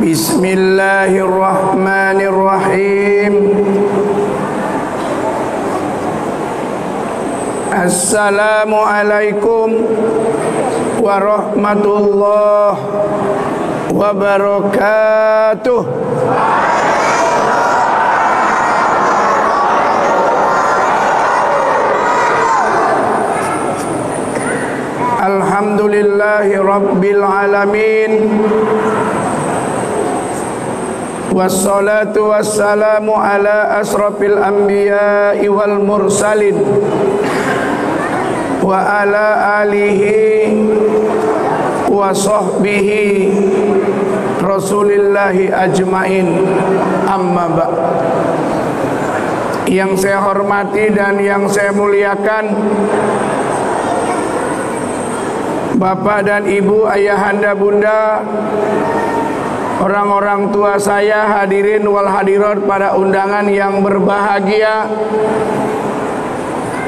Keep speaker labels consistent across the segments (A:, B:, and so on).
A: Bismillahirrahmanirrahim. Assalamualaikum warahmatullahi wabarakatuh. Alhamdulillahi rabbil alamin. Wassalatu wassalamu ala asrafil anbiya'i wal mursalin wa ala alihi wa sahbihi rasulillahi ajmain, amma ba'd. Yang saya hormati dan yang saya muliakan Bapak dan Ibu, ayahanda, bunda, orang-orang tua saya, hadirin wal hadirat pada undangan yang berbahagia,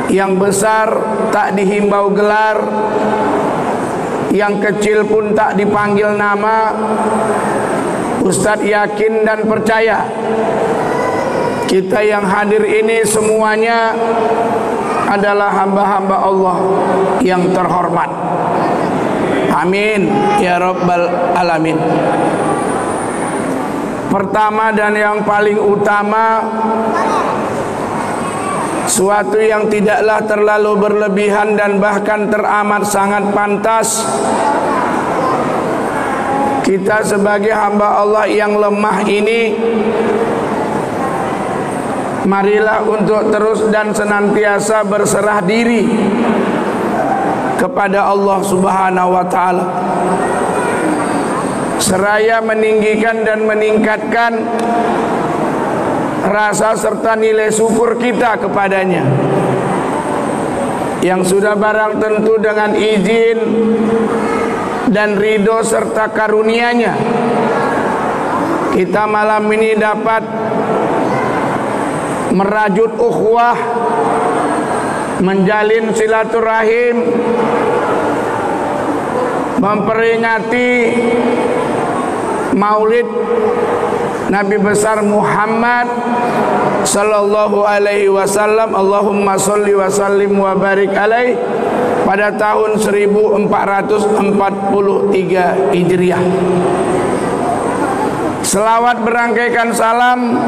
A: yang besar tak dihimbau gelar, yang kecil pun tak dipanggil nama. Ustadz yakin dan percaya kita yang hadir ini semuanya adalah hamba-hamba Allah yang terhormat. Amin ya rabbal alamin. Pertama dan yang paling utama, suatu yang tidaklah terlalu berlebihan dan bahkan teramat sangat pantas, kita sebagai hamba Allah yang lemah ini, marilah untuk terus dan senantiasa berserah diri kepada Allah Subhanahu wa ta'ala, seraya meninggikan dan meningkatkan rasa serta nilai syukur kita kepadanya, yang sudah barang tentu dengan izin dan ridho serta karunia-Nya kita malam ini dapat merajut ukhuwah, menjalin silaturahim, memperingati Maulid Nabi besar Muhammad sallallahu alaihi wasallam. Allahumma sholli wa sallim wa barik alaih, pada tahun 1443 Hijriah. Selawat berangkaikan salam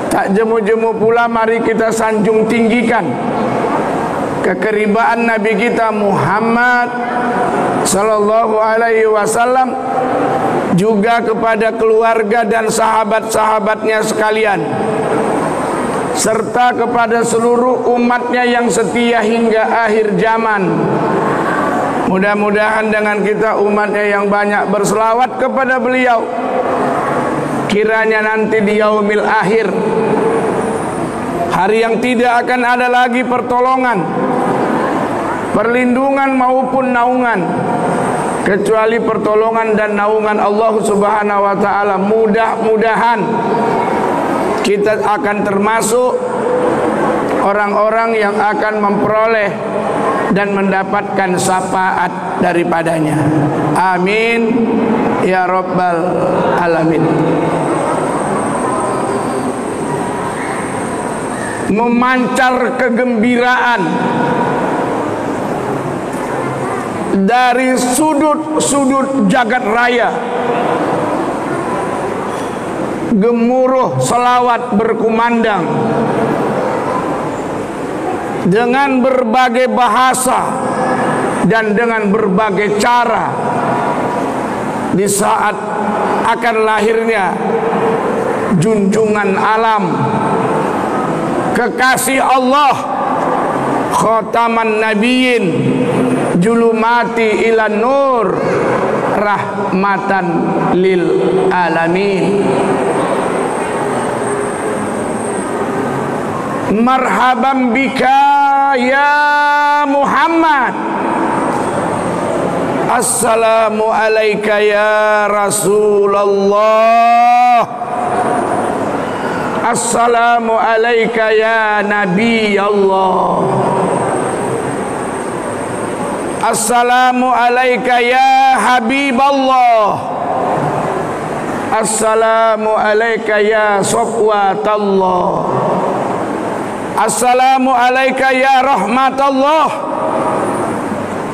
A: tak jemu-jemu pula mari kita sanjung tinggikan kekeribaan Nabi kita Muhammad sallallahu alaihi wasallam, juga kepada keluarga dan sahabat-sahabatnya sekalian, serta kepada seluruh umatnya yang setia hingga akhir zaman. Mudah-mudahan dengan kita umatnya yang banyak berselawat kepada beliau, kiranya nanti di yaumil akhir, hari yang tidak akan ada lagi pertolongan, perlindungan maupun naungan, kecuali pertolongan dan naungan Allah Subhanahu wa ta'ala. Mudah-mudahan kita akan termasuk orang-orang yang akan memperoleh dan mendapatkan syafaat daripadanya. Amin ya rabbal alamin. Memancar kegembiraan dari sudut-sudut jagat raya, gemuruh selawat berkumandang dengan berbagai bahasa dan dengan berbagai cara di saat akan lahirnya junjungan alam, kekasih Allah, khataman nabiyyin, julumati ilan nur, rahmatan lil alamin. Marhaban bika ya Muhammad, assalamu alayka ya Rasulullah, assalamu alayka ya Nabi Allah, assalamu alayka ya Habib Allah, Assalamu alayka ya safwatallah. Assalamu alayka ya rahmatallah.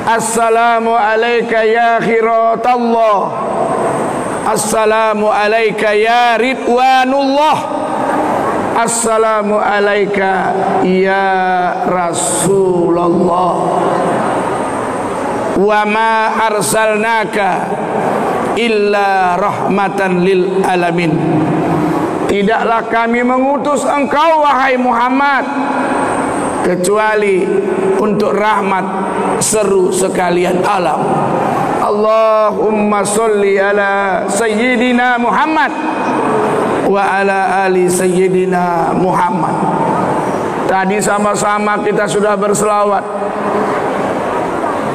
A: Assalamu alayka ya khiratallah. Assalamu alayka ya ridwanullah. Assalamu alayka ya Rasulullah. Wa ma arsalnaka illa rahmatan lil alamin. Tidaklah kami mengutus engkau wahai Muhammad kecuali untuk rahmat seru sekalian alam. Allahumma sholli ala sayyidina Muhammad wa ala ali sayyidina Muhammad. Tadi sama-sama kita sudah berselawat.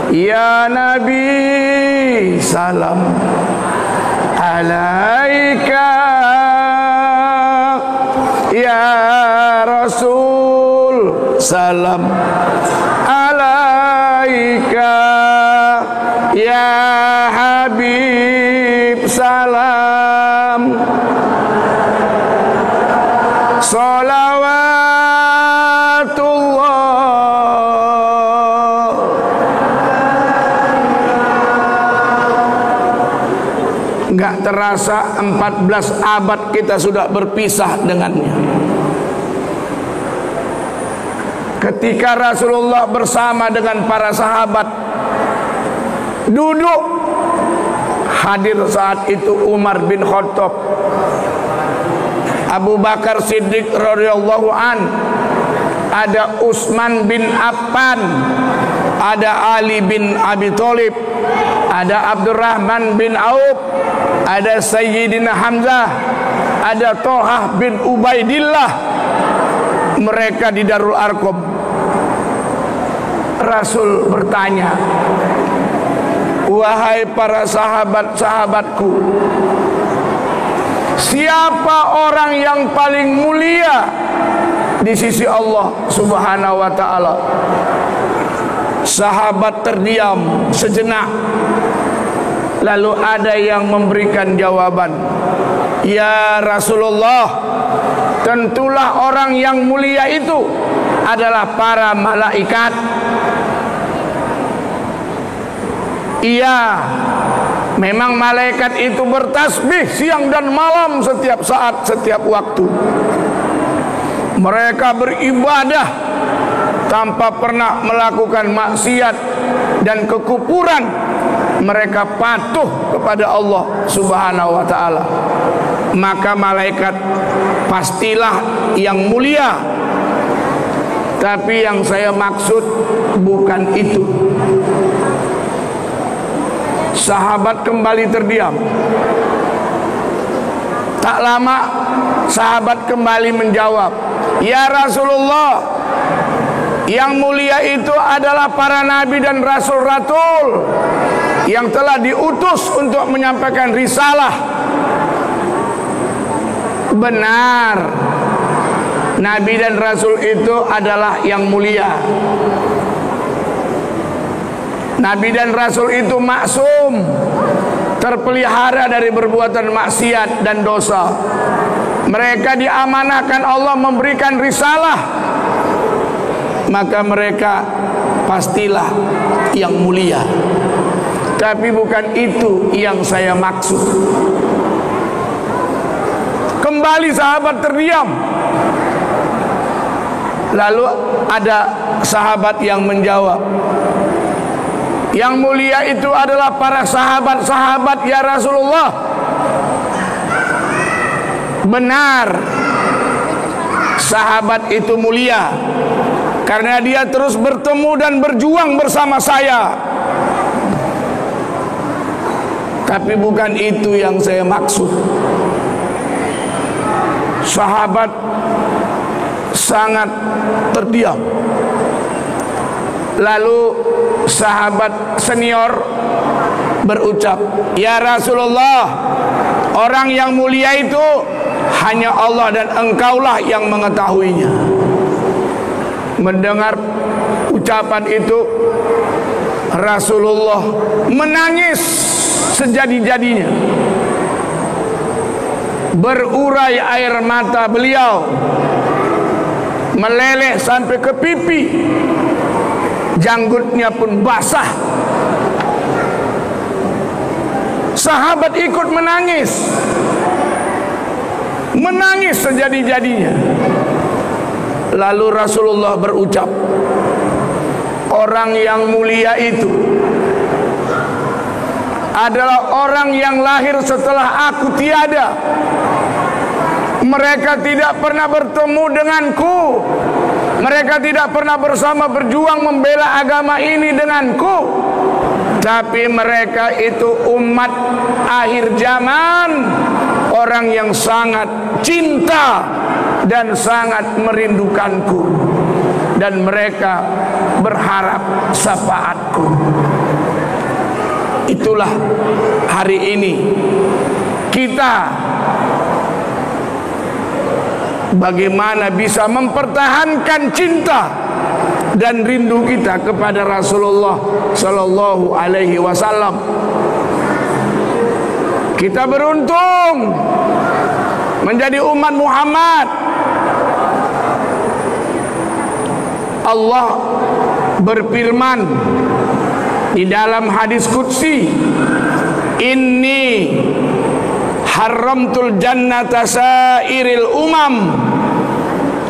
A: Ya Nabi salam alaika, ya Rasul salam alaika, ya Habib salam. Salawatullah. Enggak terasa 14 abad kita sudah berpisah dengannya. Ketika Rasulullah bersama dengan para sahabat duduk, hadir saat itu Umar bin Khattab, Abu Bakar Siddiq radhiyallahu an, ada Utsman bin Affan, ada Ali bin Abi Thalib, ada Abdurrahman bin Auf, ada Sayyidina Hamzah, ada Thalhah bin Ubaidillah. Mereka di Darul Arqam. Rasul bertanya, wahai para sahabat-sahabatku, siapa orang yang paling mulia di sisi Allah Subhanahu wa ta'ala? Sahabat terdiam sejenak, lalu ada yang memberikan jawaban, ya Rasulullah, tentulah orang yang mulia itu adalah para malaikat. Iya, memang malaikat itu bertasbih siang dan malam, setiap saat, setiap waktu. Mereka beribadah tanpa pernah melakukan maksiat dan kekufuran. Mereka patuh kepada Allah Subhanahu wa ta'ala. Maka malaikat pastilah yang mulia. Tapi yang saya maksud bukan itu. Sahabat kembali terdiam. Tak lama sahabat kembali menjawab, ya Rasulullah, yang mulia itu adalah para nabi dan rasul-rasul yang telah diutus untuk menyampaikan risalah. Benar, nabi dan rasul itu adalah yang mulia. Nabi dan rasul itu maksum, terpelihara dari perbuatan maksiat dan dosa. Mereka diamanahkan Allah memberikan risalah, maka mereka pastilah yang mulia. Tapi bukan itu yang saya maksud. Kembali sahabat terdiam. Lalu ada sahabat yang menjawab, yang mulia itu adalah para sahabat-sahabat ya Rasulullah. Benar, sahabat itu mulia karena dia terus bertemu dan berjuang bersama saya. Tapi bukan itu yang saya maksud. Sahabat sangat terdiam. Lalu sahabat senior berucap, ya Rasulullah, orang yang mulia itu hanya Allah dan engkaulah yang mengetahuinya. Mendengar ucapan itu, Rasulullah menangis sejadi-jadinya. berurai air mata beliau, meleleh sampai ke pipi, janggutnya pun basah. Sahabat ikut menangis, menangis sejadi-jadinya. Lalu Rasulullah berucap, orang yang mulia itu adalah orang yang lahir setelah aku tiada. Mereka tidak pernah bertemu denganku, mereka tidak pernah bersama berjuang membela agama ini denganku, tapi mereka itu umat akhir zaman, orang yang sangat cinta dan sangat merindukanku, dan mereka berharap syafaatku. Itulah hari ini kita bagaimana bisa mempertahankan cinta dan rindu kita kepada Rasulullah Sallallahu Alaihi Wasallam. Kita beruntung menjadi umat Muhammad. Allah berfirman di dalam hadis qudsi, inni haramtul jannata sairil umam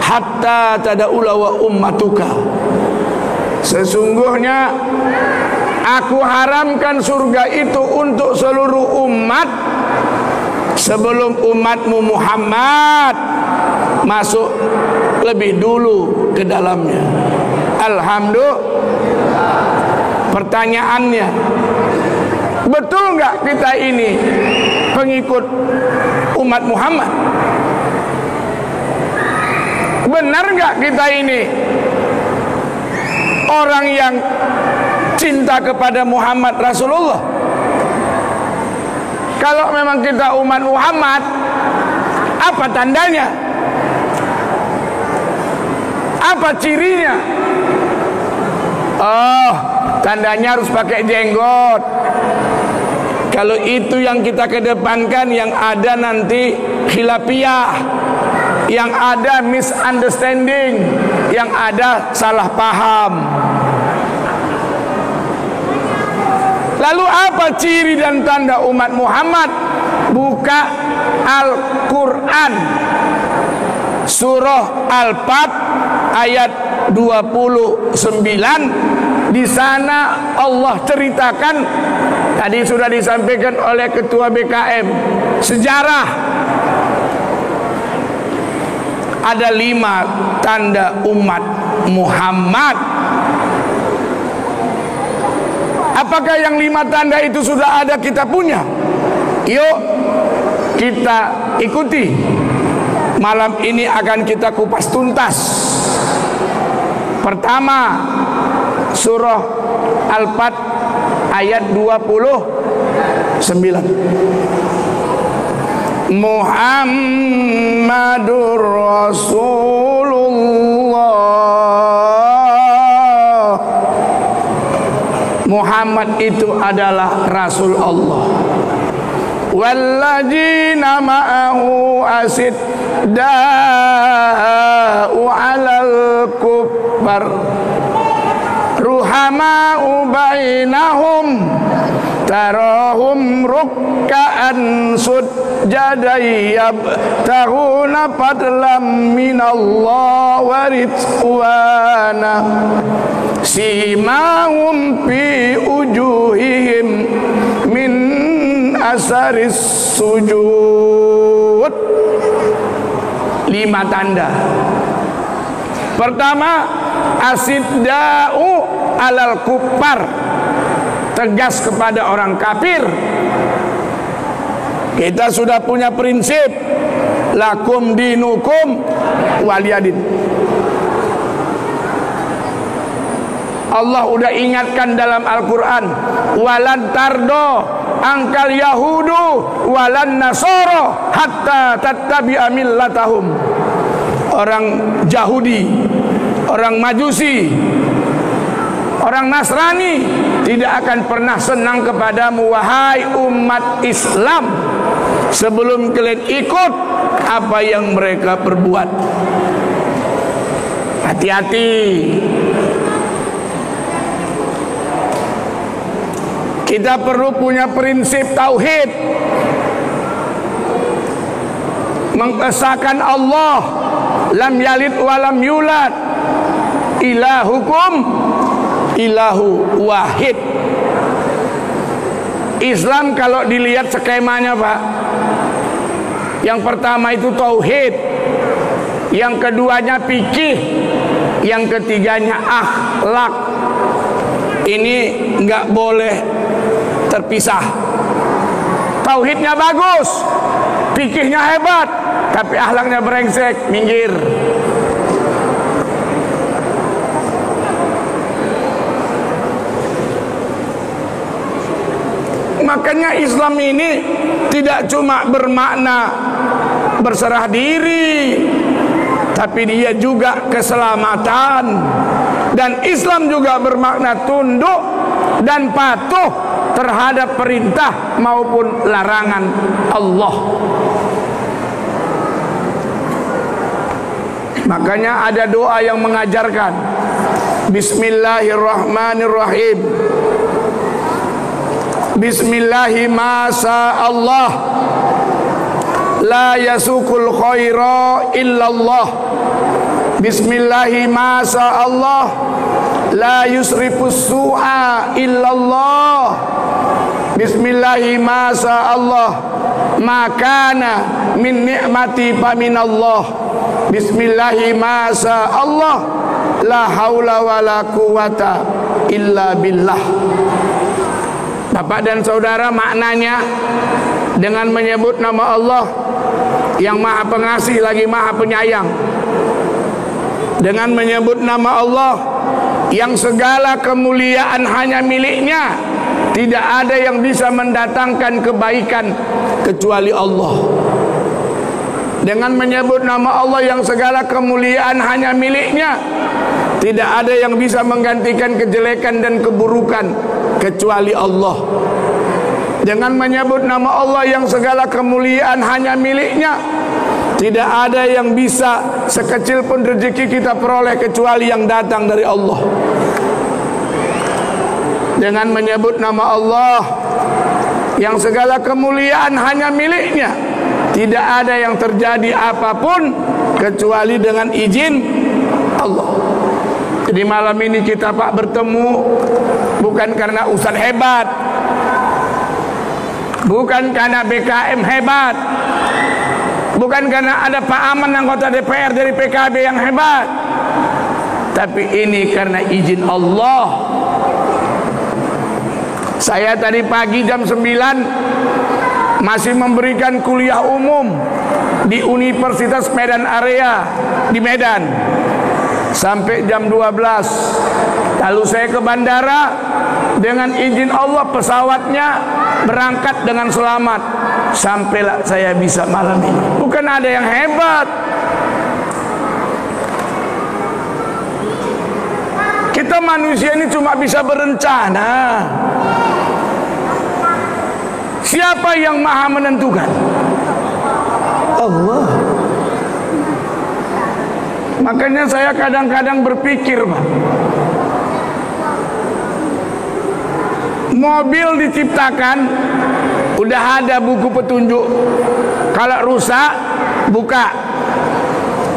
A: hatta tada'ula wa ummatuka. Sesungguhnya aku haramkan surga itu untuk seluruh umat sebelum umatmu Muhammad masuk lebih dulu ke dalamnya. Alhamdulillah. Pertanyaannya, betul nggak kita ini pengikut umat Muhammad? Benar nggak kita ini orang yang cinta kepada Muhammad Rasulullah? Kalau memang kita umat Muhammad, apa tandanya? Apa cirinya? Oh, tandanya harus pakai jenggot. Kalau itu yang kita kedepankan, yang ada nanti khilafiyah, yang ada misunderstanding, yang ada salah paham. Lalu apa ciri dan tanda umat Muhammad? Buka Al-Quran, surah Al-Fat ayat 29. Di sana Allah ceritakan, tadi sudah disampaikan oleh Ketua BKM, sejarah. Ada 5 tanda umat Muhammad. Apakah yang 5 tanda itu sudah ada kita punya? Yuk kita ikuti. Malam ini akan kita kupas tuntas. Pertama, surah Al-Fat ayat 29. Muhammadur Rasulullah. Muhammad itu adalah Rasul Allah. Walladzina ma'ahu asidda'u 'alal kuffar ruhama'u bainahum tarahum rukka'an sujjadan yabtaghuna fadlan minallah wa ridwana simahum fi ujuhihim min asaris sujud. 5 tanda. Pertama, asidda'u alal kuffar, tegas kepada orang kafir. Kita sudah punya prinsip lakum dinukum waliyadin. Allah udah ingatkan dalam Al-Quran, walan tardo angkal yahudu walan nasoro hatta tattabi'a millatahum. Orang Yahudi, orang Majusi, orang Nasrani tidak akan pernah senang kepadamu wahai umat Islam sebelum kalian ikut apa yang mereka perbuat. Hati-hati. Kita perlu punya prinsip tauhid, mengesahkan Allah, lam yalid walam yulad, ilahukum ilahu wahid. Islam kalau dilihat skemanya, Pak, yang pertama itu tauhid, yang keduanya fikih, yang ketiganya akhlak. Ini nggak boleh terpisah. Tauhidnya bagus, fikihnya hebat, tapi akhlaknya brengsek, minggir. Makanya Islam ini tidak cuma bermakna berserah diri, tapi dia juga keselamatan. Dan Islam juga bermakna tunduk dan patuh terhadap perintah maupun larangan Allah. Makanya ada doa yang mengajarkan Bismillahirrahmanirrahim. Bismillahi masa Allah, la yasukul khaira illallah. Bismillahi masa Allah, la yusrifus su'a illallah. Bismillahi masa Allah, makana min ni'mati faminallah. Bismillahi masa Allah, la haula wa la quwata illa billah. Bapak dan saudara, maknanya dengan menyebut nama Allah yang Maha Pengasih lagi Maha Penyayang, dengan menyebut nama Allah yang segala kemuliaan hanya miliknya, tidak ada yang bisa mendatangkan kebaikan kecuali Allah. Dengan menyebut nama Allah yang segala kemuliaan hanya miliknya, tidak ada yang bisa menggantikan kejelekan dan keburukan kecuali Allah. Dengan menyebut nama Allah yang segala kemuliaan hanya miliknya, tidak ada yang bisa sekecil pun rezeki kita peroleh kecuali yang datang dari Allah. Dengan menyebut nama Allah yang segala kemuliaan hanya miliknya, tidak ada yang terjadi apapun kecuali dengan izin Allah. Jadi malam ini kita, Pak, bertemu bukan karena Ustaz hebat, bukan karena BKM hebat, bukan karena ada Pak Aman anggota DPR dari PKB yang hebat, tapi ini karena izin Allah. Saya tadi pagi jam 9 masih memberikan kuliah umum di Universitas Medan Area di Medan sampai jam 12. Lalu saya ke bandara, dengan izin Allah pesawatnya berangkat dengan selamat. Sampailah saya bisa malam ini. Bukan ada yang hebat. Kita manusia ini cuma bisa berencana. Siapa yang maha menentukan? Allah. Makanya saya kadang-kadang berpikir, Pak, mobil diciptakan udah ada buku petunjuk. Kalau rusak, buka,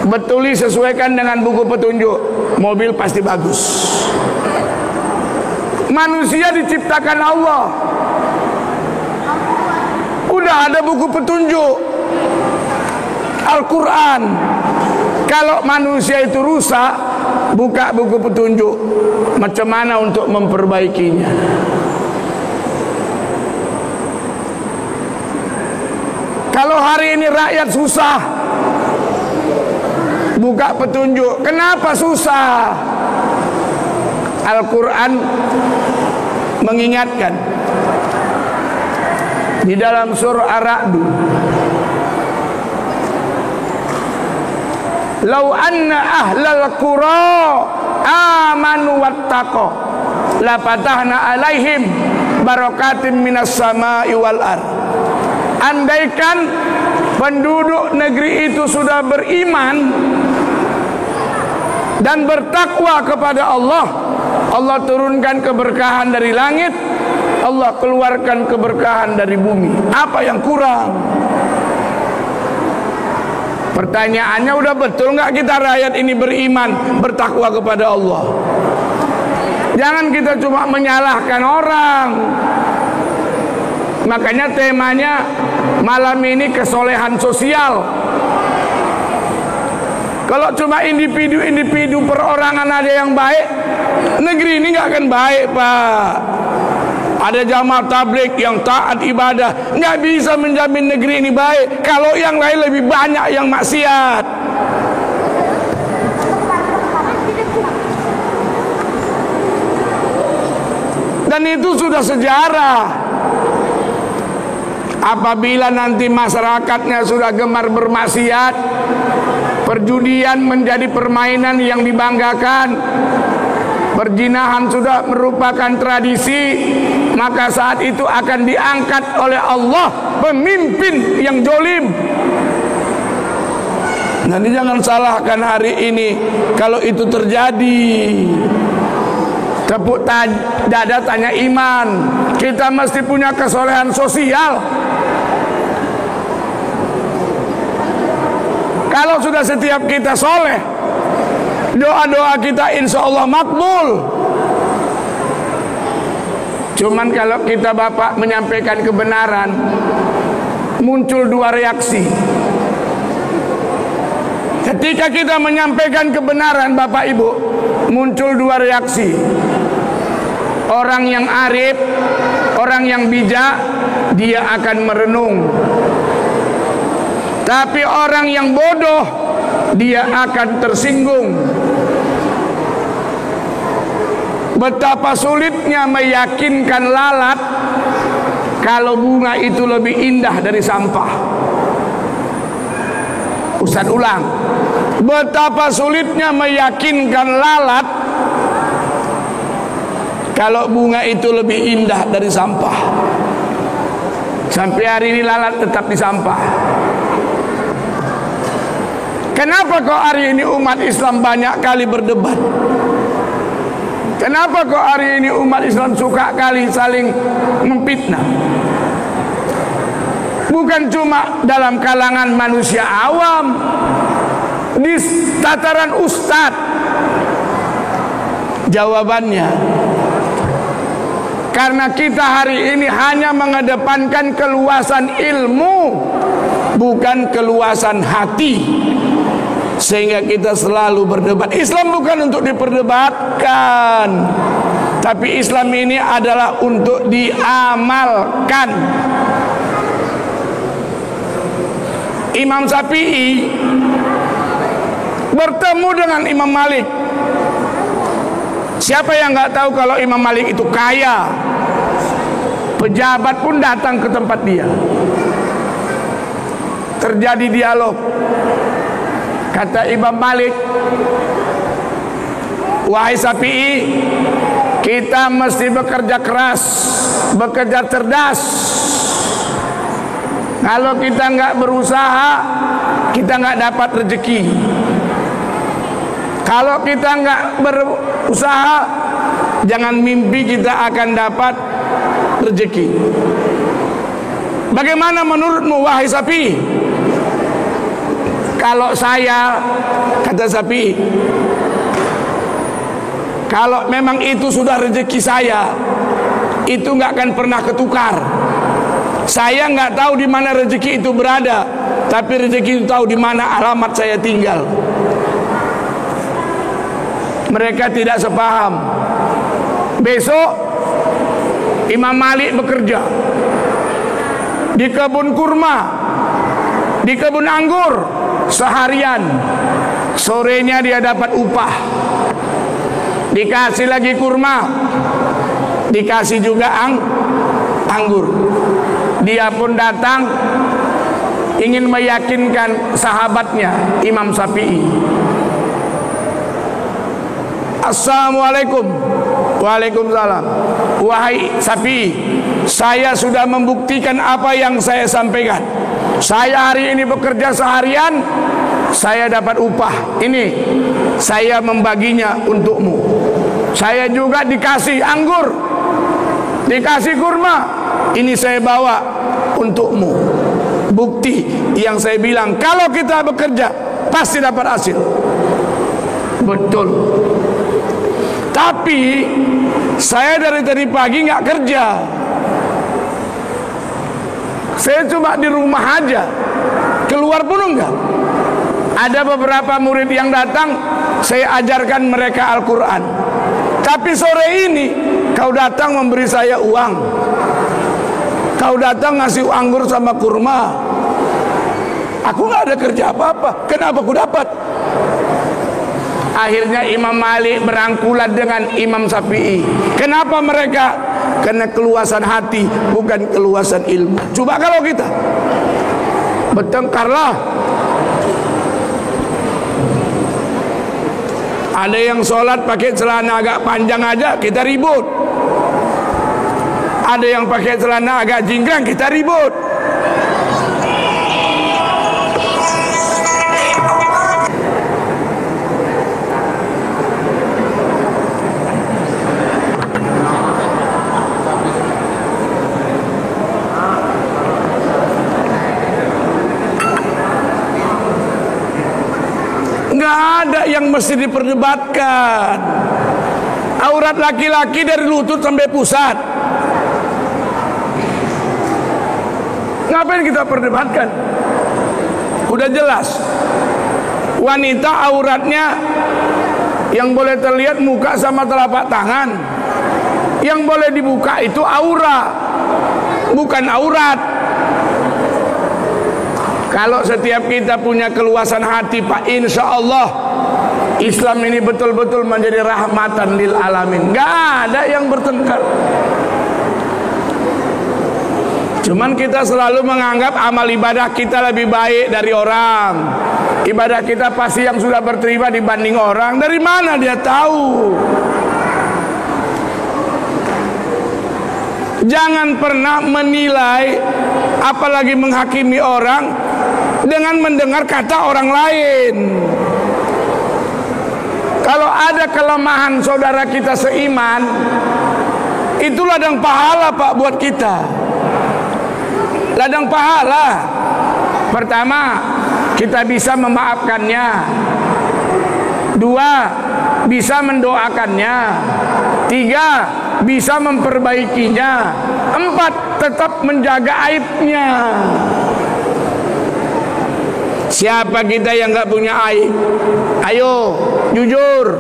A: betuli, sesuaikan dengan buku petunjuk, mobil pasti bagus. Manusia diciptakan Allah, udah ada buku petunjuk, Al-Quran. Kalau manusia itu rusak, buka buku petunjuk, macam mana untuk memperbaikinya. Kalau hari ini rakyat susah, buka petunjuk. Kenapa susah? Al-Quran mengingatkan di dalam surah Ar-Ra'd, "Lau anna ahlal qura amanu wattaqu la fatahna alaihim barakatim minas sama'i wal ardh." Andaikan penduduk negeri itu sudah beriman dan bertakwa kepada Allah, Allah turunkan keberkahan dari langit, Allah keluarkan keberkahan dari bumi. Apa yang kurang? Pertanyaannya, udah betul nggak kita rakyat ini beriman, bertakwa kepada Allah? Jangan kita cuma menyalahkan orang. Makanya temanya malam ini kesolehan sosial. Kalau cuma individu-individu perorangan ada yang baik, negeri ini nggak akan baik, Pak. Ada jamaah tabligh yang taat ibadah, nggak bisa menjamin negeri ini baik kalau yang lain lebih banyak yang maksiat. Dan itu sudah sejarah. Apabila nanti masyarakatnya sudah gemar bermaksiat, perjudian menjadi permainan yang dibanggakan, perzinahan sudah merupakan tradisi, maka saat itu akan diangkat oleh Allah pemimpin yang zalim. Nanti jangan salahkan hari ini kalau itu terjadi. Tepuk dada, tanya iman. Kita mesti punya kesolehan sosial. Kalau sudah setiap kita soleh, doa-doa kita insya Allah makbul. Cuman kalau kita Bapak menyampaikan kebenaran, muncul dua reaksi. Ketika kita menyampaikan kebenaran Bapak Ibu, muncul dua reaksi. Orang yang arif, orang yang bijak, dia akan merenung. Tapi orang yang bodoh, dia akan tersinggung. Betapa sulitnya meyakinkan lalat kalau bunga itu lebih indah dari sampah. Ustaz ulang. Betapa sulitnya meyakinkan lalat kalau bunga itu lebih indah dari sampah. Sampai hari ini lalat tetap di sampah. Kenapa kok hari ini umat Islam banyak kali berdebat? Kenapa kok hari ini umat Islam suka kali saling memfitnah? Bukan cuma dalam kalangan manusia awam, di tataran ustadz. Jawabannya, karena kita hari ini hanya mengedepankan keluasan ilmu, bukan keluasan hati. Sehingga kita selalu berdebat. Islam bukan untuk diperdebatkan, tapi Islam ini adalah untuk diamalkan. Imam Syafi'i bertemu dengan Imam Malik. Siapa yang nggak tahu kalau Imam Malik itu kaya? Pejabat pun datang ke tempat dia. Terjadi dialog. Kata Imam Malik, wahai Syafi'i, kita mesti bekerja keras, bekerja cerdas. Kalau kita nggak berusaha, kita nggak dapat rezeki. Kalau kita nggak berusaha, jangan mimpi kita akan dapat rezeki. Bagaimana menurutmu wahai Syafi'i? Kalau saya, kata Syafi'i, kalau memang itu sudah rezeki saya, itu nggak akan pernah ketukar. Saya nggak tahu di mana rezeki itu berada, tapi rezeki itu tahu di mana alamat saya tinggal. Mereka tidak sepaham. Besok Imam Malik bekerja di kebun kurma, di kebun anggur seharian. Sorenya dia dapat upah, dikasih lagi kurma, dikasih juga anggur. Dia pun datang ingin meyakinkan sahabatnya Imam Syafi'i. Assalamualaikum. Waalaikumsalam. Wahai Syafi'i, Saya sudah membuktikan apa yang saya sampaikan. Saya hari ini bekerja seharian, saya dapat upah. Ini saya membaginya untukmu. Saya juga dikasih anggur, dikasih kurma, ini saya bawa untukmu. Bukti yang saya bilang, kalau kita bekerja pasti dapat hasil. Betul. Tapi saya dari tadi pagi nggak kerja. Saya cuma di rumah aja, keluar pun enggak. Ada beberapa murid yang datang, saya ajarkan mereka Al-Quran. Tapi sore ini kau datang memberi saya uang, kau datang ngasih anggur sama kurma. Aku nggak ada kerja apa-apa, kenapa aku dapat? Akhirnya Imam Malik berangkulan dengan Imam Syafi'i. Kenapa mereka? Karena keluasan hati, bukan keluasan ilmu. Coba kalau kita bertengkarlah. Ada yang sholat pakai celana agak panjang aja, kita ribut. Ada yang pakai celana agak jingkrang, kita ribut. Nggak ada yang mesti diperdebatkan. Aurat laki-laki dari lutut sampai pusat. Ngapain kita perdebatkan? Udah jelas. Wanita auratnya yang boleh terlihat muka sama telapak tangan. Yang boleh dibuka itu aura, bukan aurat. Kalau setiap kita punya keluasan hati, Pak, insya Allah Islam ini betul-betul menjadi rahmatan lil alamin. Gak ada yang bertengkar. Cuman kita selalu menganggap amal ibadah kita lebih baik dari orang. Ibadah kita pasti yang sudah berterima dibanding orang. Dari mana dia tahu? Jangan pernah menilai, apalagi menghakimi orang dengan mendengar kata orang lain. Kalau ada kelemahan saudara kita seiman, itu ladang pahala, Pak, buat kita. Ladang pahala. Pertama, kita bisa memaafkannya. Dua, bisa mendoakannya. Tiga, bisa memperbaikinya. Empat, tetap menjaga aibnya. Siapa kita yang gak punya aib? Ayo, jujur.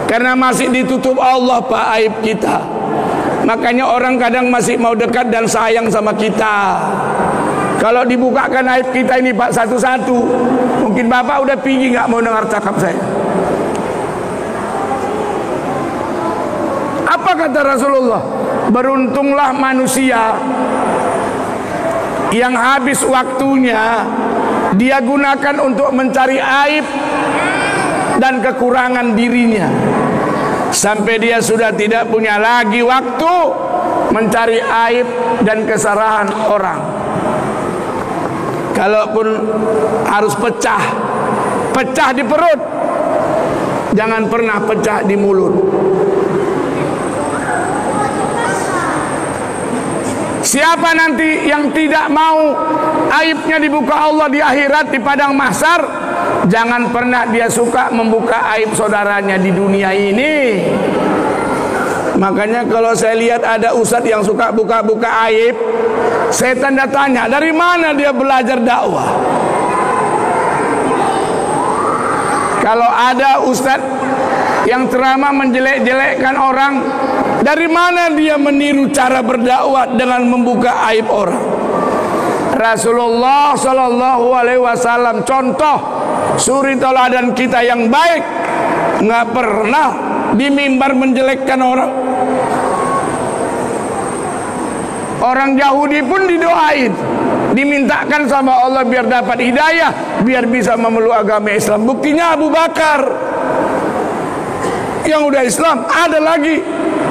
A: Karena masih ditutup Allah, Pak, aib kita. Makanya orang kadang masih mau dekat dan sayang sama kita. Kalau dibukakan aib kita ini, Pak, satu-satu, mungkin Bapak udah pergi gak mau dengar cakap saya. Apa kata Rasulullah? Beruntunglah manusia yang habis waktunya dia gunakan untuk mencari aib dan kekurangan dirinya, sampai dia sudah tidak punya lagi waktu mencari aib dan kesalahan orang. Kalaupun harus pecah, pecah di perut, jangan pernah pecah di mulut. Siapa nanti yang tidak mau aibnya dibuka Allah di akhirat, di padang mahsyar, jangan pernah dia suka membuka aib saudaranya di dunia ini. Makanya kalau saya lihat ada ustadz yang suka buka-buka aib, saya tanda tanya, dari mana dia belajar dakwah? Kalau ada ustadz yang ceramah menjelek-jelekkan orang, dari mana dia meniru cara berdakwah dengan membuka aib orang? Rasulullah Shallallahu Alaihi Wasallam contoh suri teladan kita yang baik, nggak pernah di mimbar menjelekkan orang. Orang Yahudi pun didoain, dimintakan sama Allah biar dapat hidayah, biar bisa memeluk agama Islam. Buktinya Abu Bakar yang udah Islam, ada lagi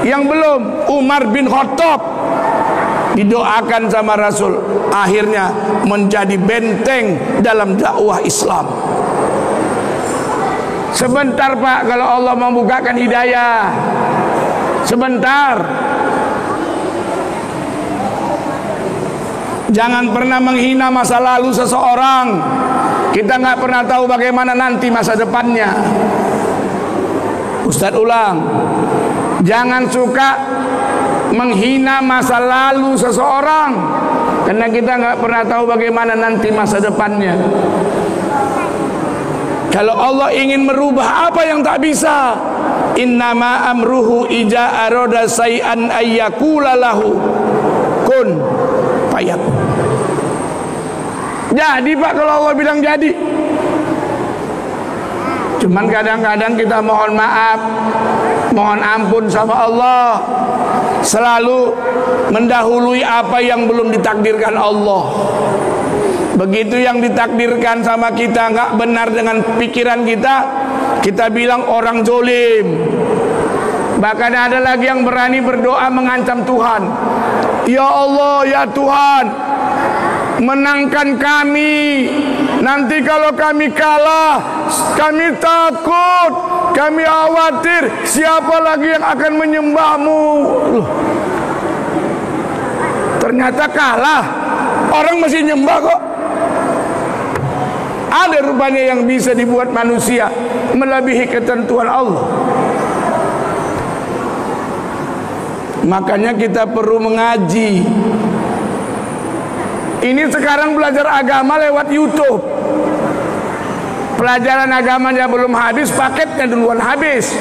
A: Yang belum, Umar bin Khattab didoakan sama Rasul, akhirnya menjadi benteng dalam dakwah Islam. Sebentar Pak, kalau Allah membukakan hidayah, sebentar. Jangan pernah menghina masa lalu seseorang. Kita nggak pernah tahu bagaimana nanti masa depannya. Ustadz ulang, jangan suka menghina masa lalu seseorang, karena kita nggak pernah tahu bagaimana nanti masa depannya. Kalau Allah ingin merubah apa yang tak bisa, innama amruhu ija aroda say'an ayyakula lahu kun fayakun. Jadi Pak, kalau Allah bilang jadi. Cuman kadang-kadang kita mohon maaf, mohon ampun sama Allah, selalu mendahului apa yang belum ditakdirkan Allah. Begitu yang ditakdirkan sama kita nggak benar dengan pikiran kita, kita bilang orang zolim. Bahkan ada lagi yang berani berdoa mengancam Tuhan. Ya Allah, ya Tuhan, menangkan kami. Nanti kalau kami kalah, kami takut, kami khawatir siapa lagi yang akan menyembahmu. Ternyata kalah, orang masih nyembah kok. Ada rupanya yang bisa dibuat manusia melebihi ketentuan Allah. Makanya kita perlu mengaji. Ini sekarang belajar agama lewat YouTube. Pelajaran agamanya belum habis, paketnya duluan habis.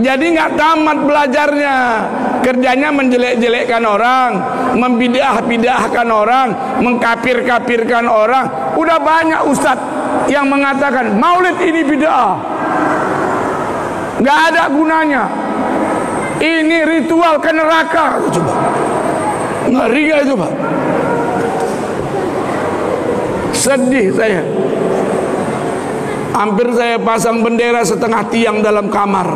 A: Jadi nggak tamat belajarnya. Kerjanya menjelek-jelekkan orang, membidah-bidahkan orang, mengkafir-kafirkan orang. Udah banyak ustadz yang mengatakan maulid ini bid'ah, nggak ada gunanya, ini ritual ke neraka. Coba, ngeri gak itu Pak? Sedih saya. Hampir saya pasang bendera setengah tiang dalam kamar.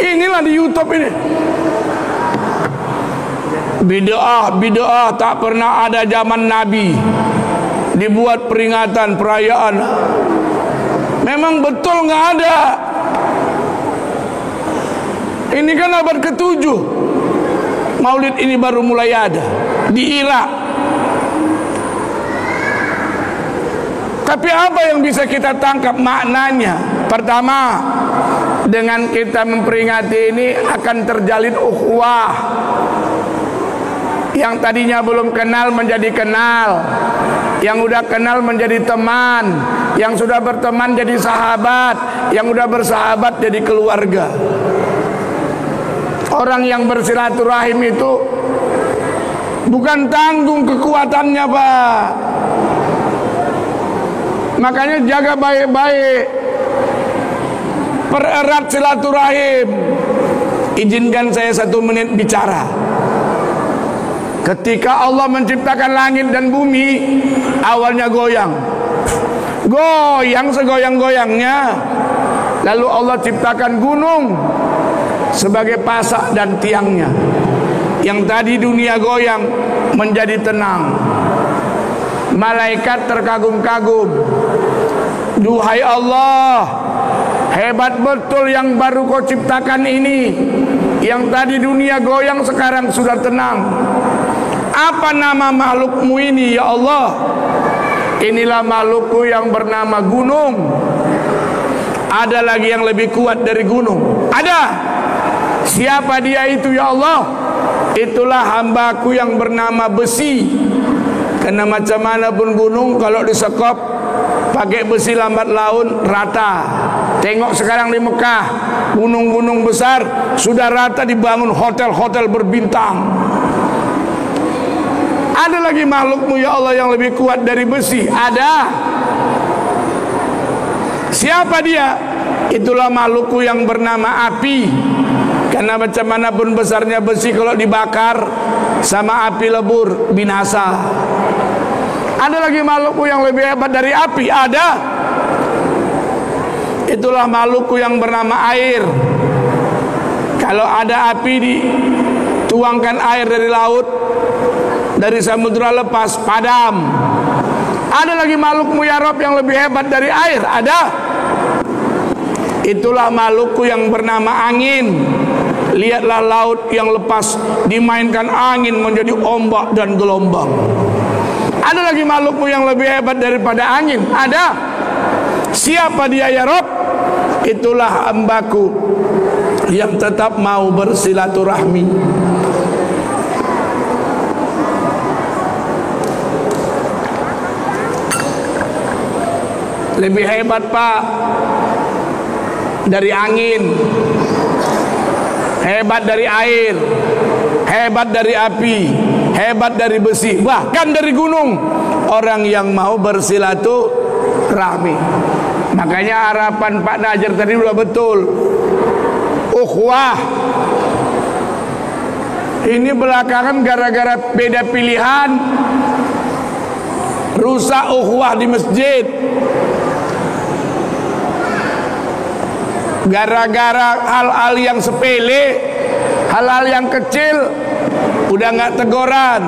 A: Inilah di YouTube ini. Bid'ah tak pernah ada zaman Nabi. Dibuat peringatan, perayaan. Memang betul nggak ada. Ini kan abad ke-7. Maulid ini baru mulai ada di Irak. Tapi apa yang bisa kita tangkap maknanya? Pertama, dengan kita memperingati ini akan terjalin ukhuwah. Yang tadinya belum kenal menjadi kenal, yang udah kenal menjadi teman, yang sudah berteman jadi sahabat, yang udah bersahabat jadi keluarga. Orang yang bersilaturahim itu bukan tanggung kekuatannya Pak. Makanya jaga baik-baik, pererat silaturahim. Izinkan saya 1 menit bicara. Ketika Allah menciptakan langit dan bumi, awalnya goyang segoyang-goyangnya. Lalu Allah ciptakan gunung sebagai pasak dan tiangnya. Yang tadi dunia goyang menjadi tenang. Malaikat terkagum-kagum. Duhai Allah, hebat betul yang baru kau ciptakan ini. Yang tadi dunia goyang sekarang sudah tenang. Apa nama makhlukmu ini ya Allah? Inilah makhlukku yang bernama gunung. Ada lagi yang lebih kuat dari gunung? Ada. Siapa dia itu ya Allah? Itulah hambaku yang bernama besi. Karena macam mana pun gunung, kalau disekop pakai besi lambat laun rata. Tengok sekarang di Mekah, gunung-gunung besar sudah rata, dibangun hotel-hotel berbintang. Ada lagi makhlukmu ya Allah yang lebih kuat dari besi? Ada. Siapa dia? Itulah makhlukku yang bernama api. Karena macam mana pun besarnya besi, kalau dibakar sama api lebur, binasa. Ada lagi makhlukku yang lebih hebat dari api? Ada. Itulah makhlukku yang bernama air. Kalau ada api dituangkan air dari laut, dari samudra, lepas, padam. Ada lagi makhlukmu ya Rob yang lebih hebat dari air? Ada. Itulah makhlukku yang bernama angin. Lihatlah laut yang lepas, dimainkan angin menjadi ombak dan gelombang. Ada lagi makhlukmu yang lebih hebat daripada angin? Ada. Siapa dia ya Rob? Itulah hambaku yang tetap mau bersilaturahmi. Lebih hebat Pak dari angin, hebat dari air, hebat dari api, hebat dari besi, bahkan dari gunung. Orang yang mau bersilaturahmi. Makanya harapan Pak Najar tadi sudah betul. Ukhuwah. Ini belakangan gara-gara beda pilihan, rusak ukhuwah di masjid. Gara-gara hal-hal yang sepele, hal-hal yang kecil, udah nggak teguran.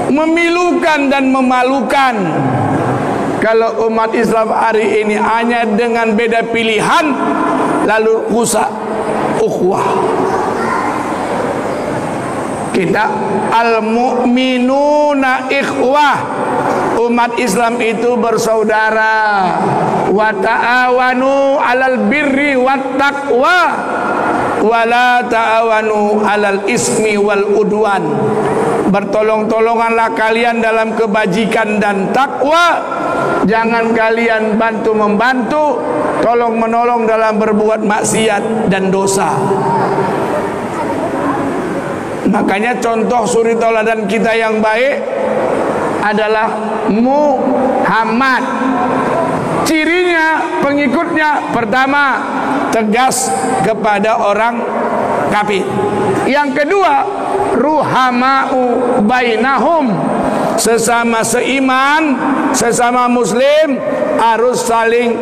A: Memilukan dan memalukan kalau umat Islam hari ini hanya dengan beda pilihan lalu rusak ukhuwah. Kita al-mu'minuna ikhwah. Umat Islam itu bersaudara. Wa ta'awanu 'alal birri wat taqwa wa la ta'awanu 'alal ismi wal udwan. Bertolong-tolonganlah kalian dalam kebajikan dan takwa. Jangan kalian bantu-membantu, tolong-menolong dalam berbuat maksiat dan dosa. Makanya contoh suri tauladan kita yang baik adalah Muhammad. Cirinya, pengikutnya, pertama, tegas kepada orang kafir. Yang kedua, ruhama'u bainahum. Sesama seiman, sesama muslim harus saling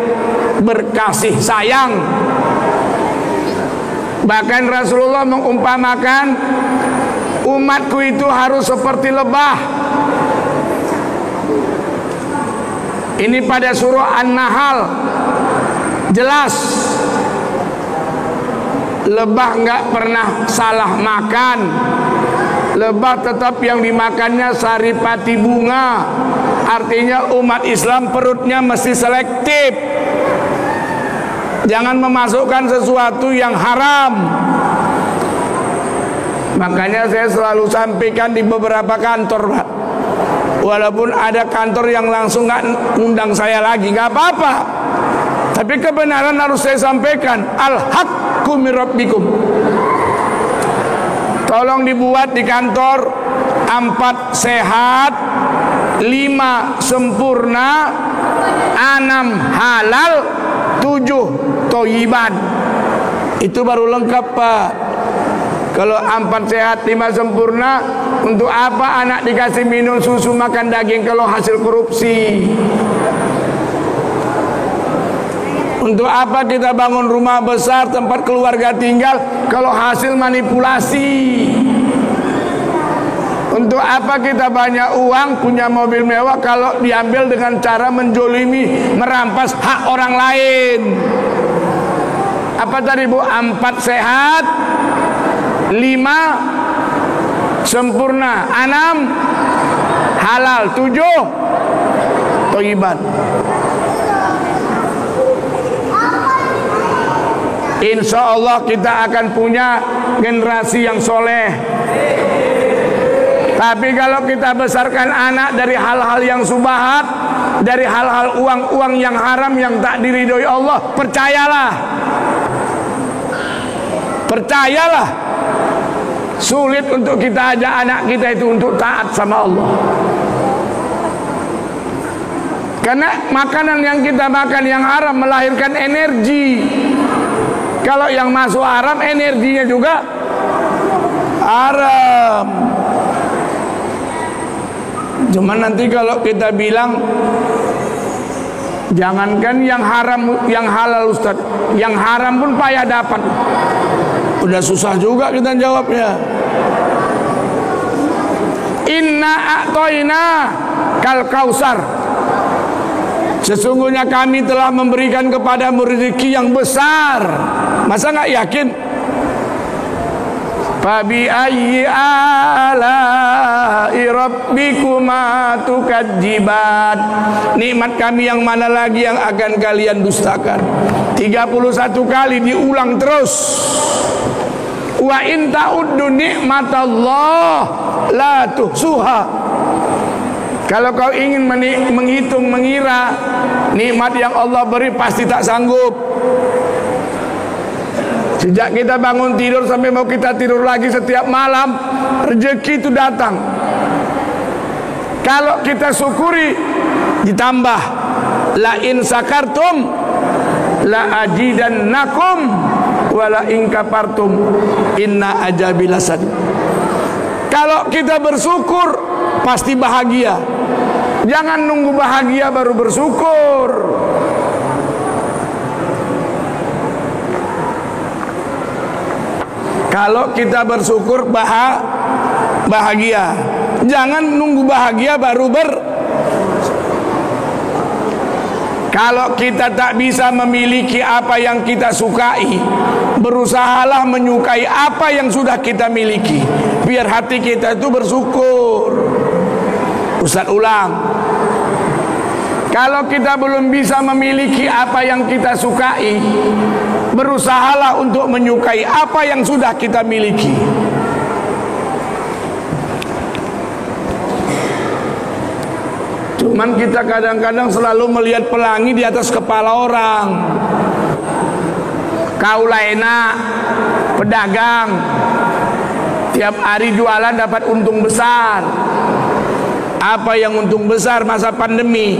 A: berkasih sayang. Bahkan Rasulullah mengumpamakan umatku itu harus seperti lebah. Ini pada surah An-Nahl jelas. Lebah nggak pernah salah makan. Lebah tetap yang dimakannya saripati bunga. Artinya umat Islam perutnya mesti selektif. Jangan memasukkan sesuatu yang haram. Makanya saya selalu sampaikan di beberapa kantor, Pak. Walaupun ada kantor yang langsung nggak undang saya lagi, nggak apa-apa. Tapi kebenaran harus saya sampaikan. Al-haqqu min rabbikum. Tolong dibuat di kantor 4 sehat, 5 sempurna, 6 halal, 7 toyiban. Itu baru lengkap, Pak. Kalau 4 sehat, 5 sempurna, untuk apa anak dikasih minum susu, makan daging kalau hasil korupsi? Untuk apa kita bangun rumah besar, tempat keluarga tinggal, kalau hasil manipulasi? Untuk apa kita banyak uang, punya mobil mewah, kalau diambil dengan cara menjolimi, merampas hak orang lain? Apa tadi, Bu? 4 sehat, 5 sempurna, 6 halal, 7 toyiban. Insya Allah kita akan punya generasi yang soleh. Tapi kalau kita besarkan anak dari hal-hal yang subahat, dari hal-hal uang-uang yang haram yang tak diridhoi Allah, percayalah, sulit untuk kita ajak anak kita itu untuk taat sama Allah. Karena makanan yang kita makan yang haram melahirkan energi. Kalau yang masuk haram, energinya juga haram. Cuma nanti kalau kita bilang Jangankan yang haram, yang halal Ustaz, yang haram pun payah dapat. Udah susah juga kita jawabnya. Inna a'toina kal kausar. Sesungguhnya kami telah memberikan kepadamu rezeki yang besar. Masa nggak yakin? Fabi ayyi ala'i rabbikuma tukadziban. Nikmat kami yang mana lagi yang akan kalian dustakan? 31 kali diulang terus. Wa in ta'uddu nikmatallah la tuhsuha. Kalau kau ingin menghitung, mengira nikmat yang Allah beri, pasti tak sanggup. Sejak kita bangun tidur sampai mau kita tidur lagi, setiap malam rezeki itu datang. Kalau kita syukuri, ditambah. La in sakartum la ajidannakum wa la in kafartum inna azabi lasadid. Kalau kita bersyukur, pasti bahagia. Jangan nunggu bahagia baru bersyukur. Kalau kita bersyukur bahagia. Jangan nunggu bahagia baru Kalau kita tak bisa memiliki apa yang kita sukai, berusahalah menyukai apa yang sudah kita miliki, biar hati kita itu bersyukur. Ustaz ulang. Kalau kita belum bisa memiliki apa yang kita sukai, berusahalah untuk menyukai apa yang sudah kita miliki. Cuman kita kadang-kadang selalu melihat pelangi di atas kepala orang. Kaulah enak, pedagang, tiap hari jualan dapat untung besar. Apa yang untung besar masa pandemi?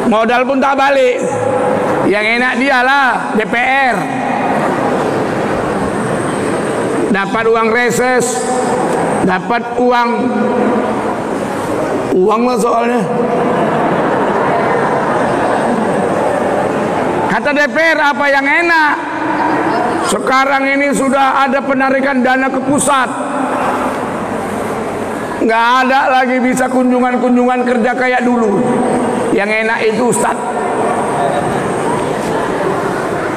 A: Modal pun tak balik. Yang enak dialah DPR. Dapat uang reses, dapat uang lah soalnya. Kata DPR, apa yang enak? Sekarang ini sudah ada penarikan dana ke pusat. Nggak ada lagi bisa kunjungan-kunjungan kerja kayak dulu. Yang enak itu Ustaz,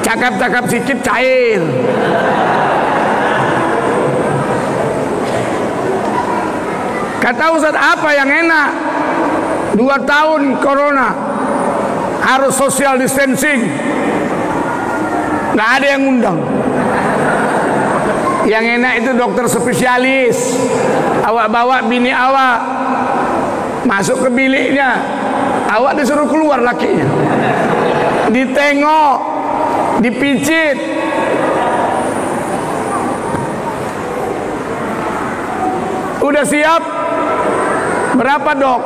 A: cakap-cakap sikit cair. Kata Ustaz, apa yang enak? 2 tahun corona, harus social distancing, nggak ada yang undang. Yang enak itu dokter spesialis. Awak bawa bini awak masuk ke biliknya, awak disuruh keluar lakinya, ditengok, dipijit. Udah siap? Berapa dok?